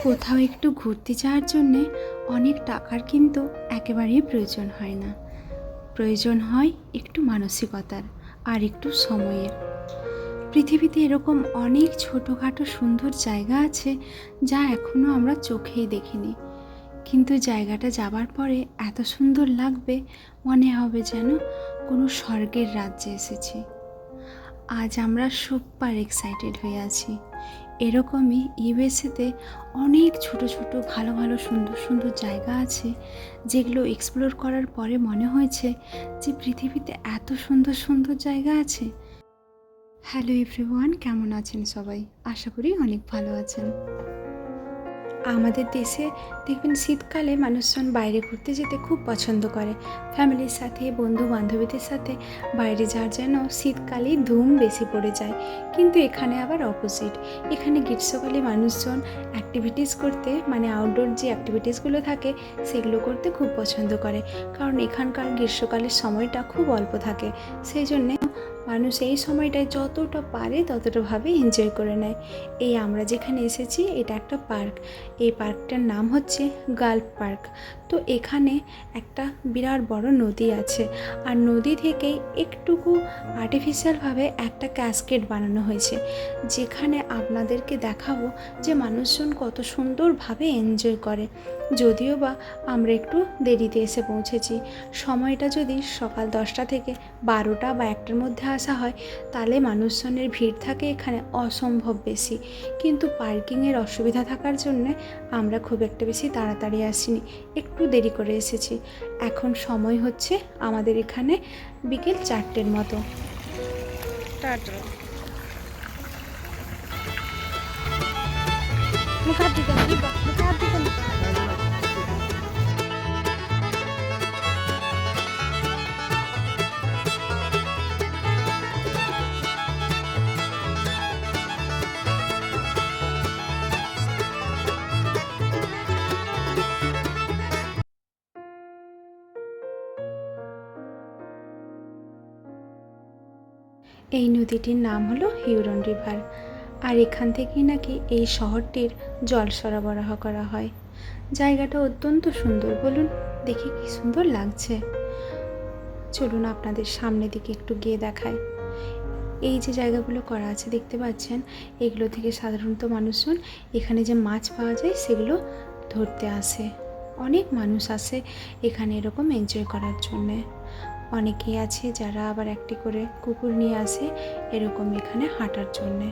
কোথাও একটু ঘুরতে যাওয়ার জন্যে অনেক টাকার কিন্তু একেবারেই প্রয়োজন হয় না। প্রয়োজন হয় একটু মানসিকতার আর একটু সময়ের। পৃথিবীতে এরকম অনেক ছোটোখাটো সুন্দর জায়গা আছে যা এখনও আমরা চোখেই দেখিনি, কিন্তু জায়গাটা যাবার পরে এত সুন্দর লাগবে, মনে হবে যেন কোনো স্বর্গের রাজ্যে এসেছি। আজ আমরা সুপার এক্সাইটেড হয়ে আছি। এরকমই ইউএসএতে অনেক ছোট ছোট ভালো ভালো সুন্দর সুন্দর জায়গা আছে যেগুলো এক্সপ্লোর করার পরে মনে হয়েছে যে পৃথিবীতে এত সুন্দর সুন্দর জায়গা আছে। হ্যালো এভরিওয়ান, কেমন আছেন সবাই? আশা করি অনেক ভালো আছেন। আমাদের দেশে দেখবেন শীতকালে মানুষজন বাইরে ঘুরতে যেতে খুব পছন্দ করে। ফ্যামিলির সাথে, বন্ধু বান্ধবীদের সাথে বাইরে যাওয়ার যেন শীতকালেই ধুম বেশি পড়ে যায়। কিন্তু এখানে আবার অপোজিট। এখানে গ্রীষ্মকালে মানুষজন অ্যাক্টিভিটিস করতে, মানে আউটডোর যে অ্যাক্টিভিটিসগুলো থাকে সেগুলো করতে খুব পছন্দ করে, কারণ এখানকার গ্রীষ্মকালের সময়টা খুব অল্প থাকে। সেই জন্যে মানুষ এই সময়টায় যতটা পারে ততটাভাবে এনজয় করে নেয়। এই আমরা যেখানে এসেছি এটা একটা পার্ক। এই পার্কটার নাম হচ্ছে গাল্ফ পার্ক। তো এখানে একটা বিরাট বড় নদী আছে, আর নদী থেকেই একটুকু আর্টিফিশিয়ালভাবে একটা ক্যাসকেড বানানো হয়েছে, যেখানে আপনাদেরকে দেখাবো যে মানুষজন কত সুন্দরভাবে এনজয় করে। যদিও বা আমরা একটু দেরিতে এসে পৌঁছেছি। সময়টা যদি সকাল 10টা থেকে 12টা বা 1টার মধ্যে আসা হয় তাহলে মানুষজনের ভিড় থাকে এখানে অসম্ভব বেশি, কিন্তু পার্কিংয়ের অসুবিধা থাকার জন্যে আমরা খুব একটা বেশি তাড়াতাড়ি আসিনি, একটু দেরি করে এসেছি। এখন সময় হচ্ছে আমাদের এখানে বিকেল 4টের মতো। এই নদীটির নাম হলো হিউরন রিভার, আর এখান থেকেই নাকি এই শহরটির জল সরবরাহ করা হয়। জায়গাটা অত্যন্ত সুন্দর, বলুন দেখি কি সুন্দর লাগছে। চলুন আপনাদের সামনের দিকে একটু গিয়ে দেখায়। এই যে জায়গাগুলো করা আছে দেখতে পাচ্ছেন, এগুলো থেকে সাধারণত মানুষজন এখানে যে মাছ পাওয়া যায় সেগুলো ধরতে আসে। অনেক মানুষ আসে এখানে এরকম এনজয় করার জন্যে। অনেকেই আছে যারা আবার একটি করে কুকুর নিয়ে আসে এরকম এখানে হাঁটার জন্যে।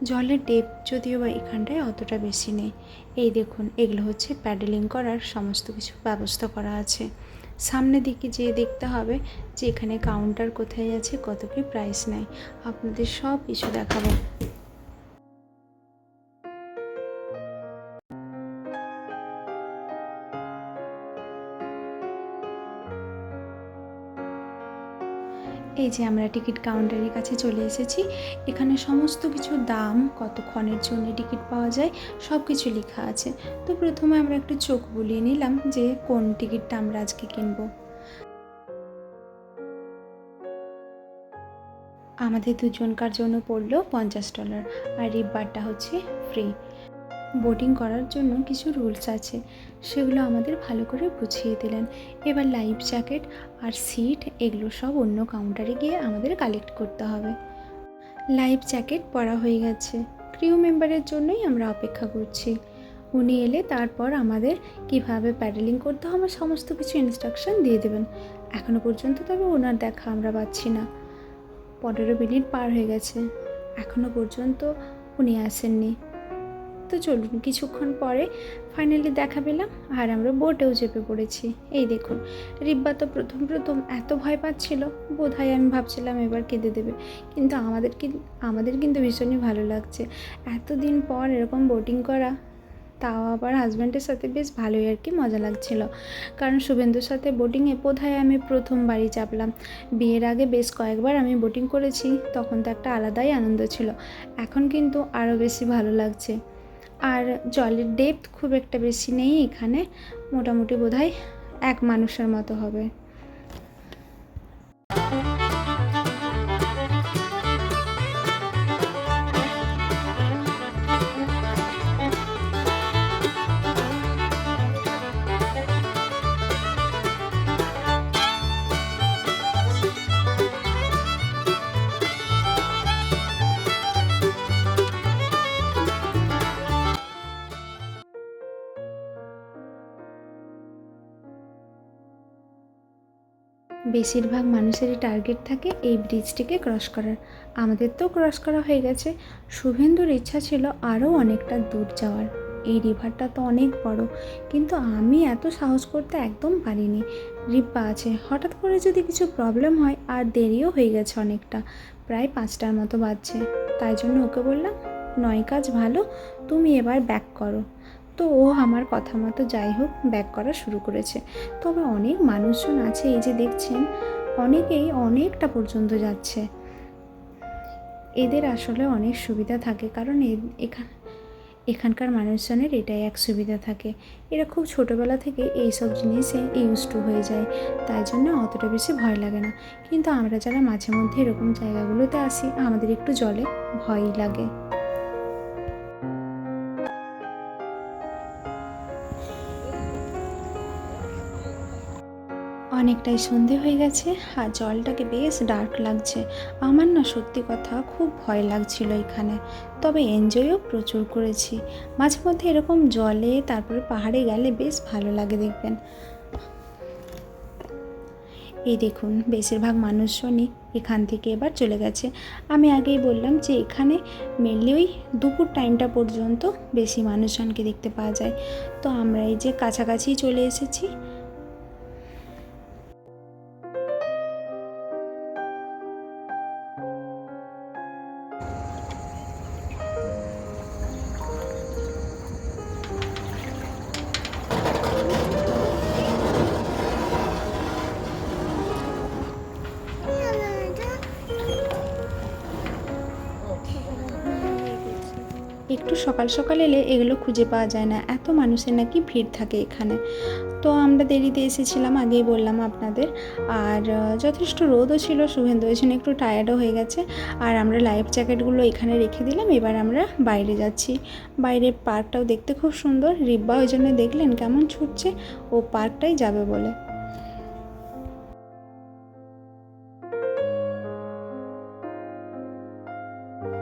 জলের ডেপথ যদিও বা এখানটায় অতটা বেশি নেই। এই দেখুন, এগুলো হচ্ছে প্যাডেলিং করার সমস্ত কিছু ব্যবস্থা করা আছে। সামনের দিকে যেয়ে দেখতে হবে যে এখানে কাউন্টার কোথায় আছে, কত কি প্রাইস নেয়। আপনাদের সব কিছু দেখাবো। এই যে আমরা টিকিট কাউন্টারের কাছে চলে এসেছি। এখানে সমস্ত কিছু দাম, কতক্ষণের জন্য টিকিট পাওয়া যায়, সব কিছু লেখা আছে। তো প্রথমে আমরা একটু চোখ বুলিয়ে নিলাম যে কোন টিকিটটা আমরা আজকে কিনবো। আমাদের দুজনকার জন্য পড়লো $50, আর রিবারটা হচ্ছে ফ্রি। বোটিং করার জন্য কিছু রুলস আছে, সেগুলো আমাদের ভালো করে বুঝিয়ে দিলেন। এবার লাইফ জ্যাকেট আর সিট এগুলো সব অন্য কাউন্টারে গিয়ে আমাদের কালেক্ট করতে হবে। লাইফ জ্যাকেট পরা হয়ে গেছে, ক্রিউ মেম্বারের জন্যই আমরা অপেক্ষা করছি। উনি এলে তারপর আমাদের কিভাবে প্যাডেলিং করতে হবে সমস্ত কিছু ইনস্ট্রাকশন দিয়ে দেবেন। এখনও পর্যন্ত তবে ওনার দেখা আমরা পাচ্ছি না। 15 মিনিট পার হয়ে গেছে, এখনও পর্যন্ত উনি আসেননি। তো চলুন, কিছুক্ষণ পরে ফাইনালি দেখা পেলাম, আর আমরা বোটেও চেপে পড়েছি। এই দেখুন, রিব্বা তো প্রথম এত ভয় পাচ্ছিল, বোধহয় আমি ভাবছিলাম এবার কেঁদে দেবে, কিন্তু আমাদের কিন্তু ভীষণই ভালো লাগছে। এতদিন পর এরকম বোটিং করা, তাও আবার হাজব্যান্ডের সাথে, বেশ ভালোই আর কি মজা লাগছিল। কারণ শুভেন্দুর সাথে বোটিংয়ে বোধহয় আমি প্রথমবারই চাপলাম। বিয়ের আগে বেশ কয়েকবার আমি বোটিং করেছি, তখন তো একটা আলাদাই আনন্দ ছিল। এখন কিন্তু আরও বেশি ভালো লাগছে। আর জলের ডেপথ খুব একটা বেশি নেই এখানে, মোটামুটি বোধহয় এক মানুষের মতো হবে। বেশিরভাগ মানুষেরই টার্গেট থাকে এই ব্রিজটিকে ক্রস করার। আমাদের তো ক্রস করা হয়ে গেছে। শুভেন্দুর ইচ্ছা ছিল আরও অনেকটা দূর যাওয়ার। এই রিভারটা তো অনেক বড়, কিন্তু আমি এত সাহস করতে একদম পারিনি। রিব্বা আছে, হঠাৎ করে যদি কিছু প্রবলেম হয়, আর দেরিও হয়ে গেছে অনেকটা, প্রায় 5টার মতো বাজছে। তাই জন্য ওকে বললাম, নয় কাজ ভালো, তুমি এবার ব্যাক করো। তো ও আমার কথা মতো যাই হোক ব্যাক করা শুরু করেছে। তবে অনেক মানুষজন আছে, এই যে দেখছেন, অনেকেই অনেকটা পর্যন্ত যাচ্ছে। এদের আসলে অনেক সুবিধা থাকে, কারণ এখানকার মানুষজনের এটাই এক সুবিধা থাকে, এরা খুব ছোটোবেলা থেকে এইসব জিনিসে ইউজ টু হয়ে যায়, তাই জন্য অতটা বেশি ভয় লাগে না। কিন্তু আমরা যারা মাঝে মধ্যে এরকম জায়গাগুলোতে আসি, আমাদের একটু জলে ভয়ই লাগে। অনেকটাই সন্ধে হয়ে গেছে, আর জলটাকে বেশ ডার্ক লাগছে। আমার না সত্যি কথা খুব ভয় লাগছিল এখানে, তবে এনজয়ও প্রচুর করেছি। মাঝে মধ্যে এরকম জলে তারপরে পাহাড়ে গেলে বেশ ভালো লাগে, দেখবেন। এই দেখুন, বেশিরভাগ মানুষজনই এখান থেকে এবার চলে গেছে। আমি আগেই বললাম যে এখানে মেনলি ওই দুপুর টাইমটা পর্যন্ত বেশি মানুষজনকে দেখতে পাওয়া যায়। তো আমরা এই যে কাছাকাছি চলে এসেছি। একটু সকাল সকাল এলে এগুলো খুঁজে পাওয়া যায় না, এত মানুষের নাকি ভিড় থাকে এখানে। তো আমরা দেরিতে এসেছিলাম, আগেই বললাম আপনাদের। আর যথেষ্ট রোদও ছিল, শুভেন্দু ওই জন্য একটু টায়ার্ডও হয়ে গেছে। আর আমরা লাইফ জ্যাকেটগুলো এখানে রেখে দিলাম, এবার আমরা বাইরে যাচ্ছি। বাইরের পার্কটাও দেখতে খুব সুন্দর। রিব্বা ওই জন্য দেখলেন কেমন ছুটছে, ও পার্কটাই যাবে বলে।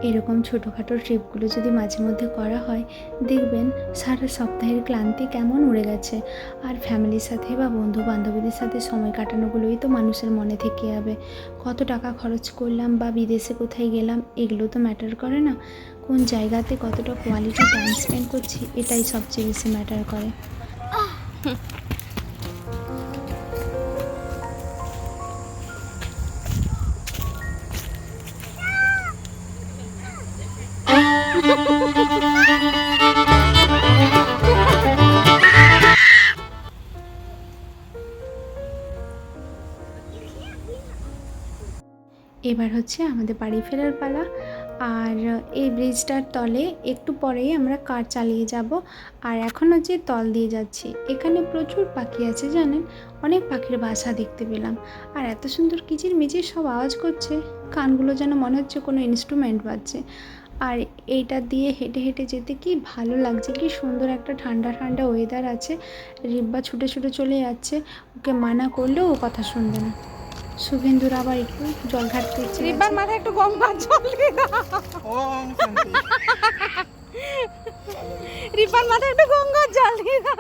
এরকম ছোটোখাটো ট্রিপগুলো যদি মাঝে মধ্যে করা হয়, দেখবেন সারা সপ্তাহের ক্লান্তি কেমন উড়ে গেছে। আর ফ্যামিলির সাথে বা বন্ধু বান্ধবীদের সাথে সময় কাটানোগুলোই তো মানুষের মনে থেকে যাবে। কত টাকা খরচ করলাম বা বিদেশে কোথায় গেলাম, এগুলো তো ম্যাটার করে না। কোন জায়গাতে কতটা কোয়ালিটি টাইম স্পেন্ড করছি, এটাই সবচেয়ে বেশি ম্যাটার করে। এবার হচ্ছে আমাদের বাড়ি ফেরার পালা। আর এই ব্রিজটার তলে একটু পরেই আমরা কার চালিয়ে যাব। আর এখন হচ্ছে তল দিয়ে যাচ্ছি। এখানে প্রচুর পাখি আছে জানেন, অনেক পাখির বাসা দেখতে পেলাম। আর এত সুন্দর কিচির মিচির সব আওয়াজ করছে, কানগুলো যেন মনে হচ্ছে কোনো ইনস্ট্রুমেন্ট বাজছে। আর এইটা দিয়ে হেঁটে হেঁটে যেতে কি ভালো লাগছে, কি সুন্দর একটা ঠান্ডা ঠান্ডা ওয়েদার আছে। রিব্বা ছুটে ছুটে চলে যাচ্ছে, ওকে মানা করলেও ও কথা শুনবে না। শুভেন্দুর আবার একটু জল ঘাটতে ইচ্ছে গেছে। রিব্বার মাথায় একটু গঙ্গার জল দিয়ে দাও। রিব্বার মাথায় একটু গঙ্গার জল দিয়ে দাও।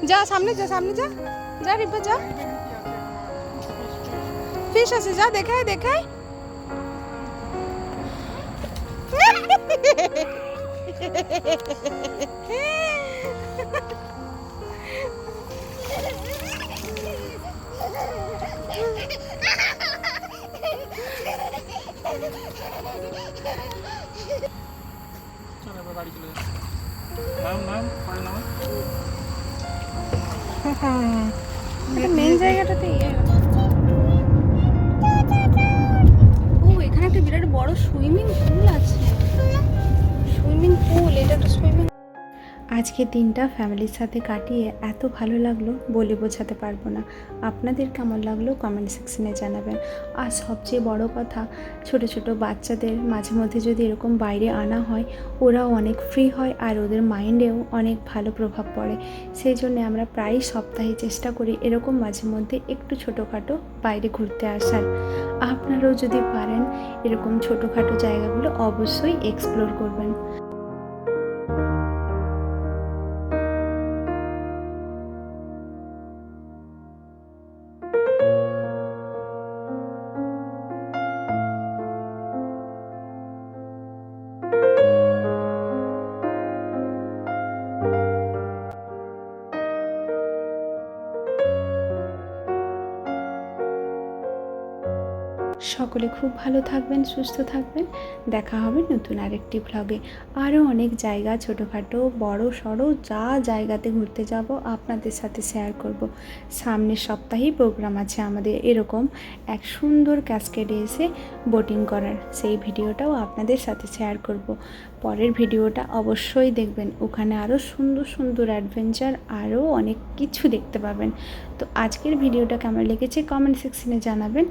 যা সামনে যা, সামনে যা, যা রিব্বা যা। ফিশ আছে, যা দেখায় দেখায়। মেন জায়গাটাতে ও এখানে একটা বিরাট বড় সুইমিং পুল আছে। সুইমিং পুল, এটা একটা সুইমিং। আজকের দিনটা ফ্যামিলির সাথে কাটিয়ে এত ভালো লাগলো বলে বোঝাতে পারবো না। আপনাদের কেমন লাগলো কমেন্ট সেকশনে জানাবেন। আর সবচেয়ে বড় কথা, ছোট ছোট বাচ্চাদের মাঝে মধ্যে যদি এরকম বাইরে আনা হয়, ওরাও অনেক ফ্রি হয় আর ওদের মাইন্ডেও অনেক ভালো প্রভাব পড়ে। সেই জন্যে আমরা প্রায় সপ্তাহে চেষ্টা করি এরকম মাঝে মধ্যে একটু ছোটোখাটো বাইরে ঘুরতে আসার। আপনারাও যদি পারেন এরকম ছোটোখাটো জায়গাগুলো অবশ্যই এক্সপ্লোর করবেন। সকলে খুব ভালো থাকবেন, সুস্থ থাকবেন। দেখা হবে নতুন আরেকটি ভ্লগে। আরও অনেক জায়গা ছোটোখাটো বড় সড়ো যা জায়গাতে ঘুরতে যাব আপনাদের সাথে শেয়ার করব। সামনের সপ্তাহেই প্রোগ্রাম আছে আমাদের এরকম এক সুন্দর ক্যাসকেডে এসে বোটিং করার, সেই ভিডিওটাও আপনাদের সাথে শেয়ার করব। পরের ভিডিওটা অবশ্যই দেখবেন, ওখানে আরও সুন্দর সুন্দর অ্যাডভেঞ্চার আরও অনেক কিছু দেখতে পাবেন। তো আজকের ভিডিওটা কেমন লেগেছে কমেন্ট সেকশনে জানাবেন।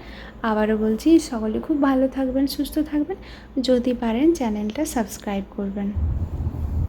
আবারও বলছি, সকলে খুব ভালো থাকবেন, সুস্থ থাকবেন। যদি পারেন চ্যানেলটা সাবস্ক্রাইব করবেন।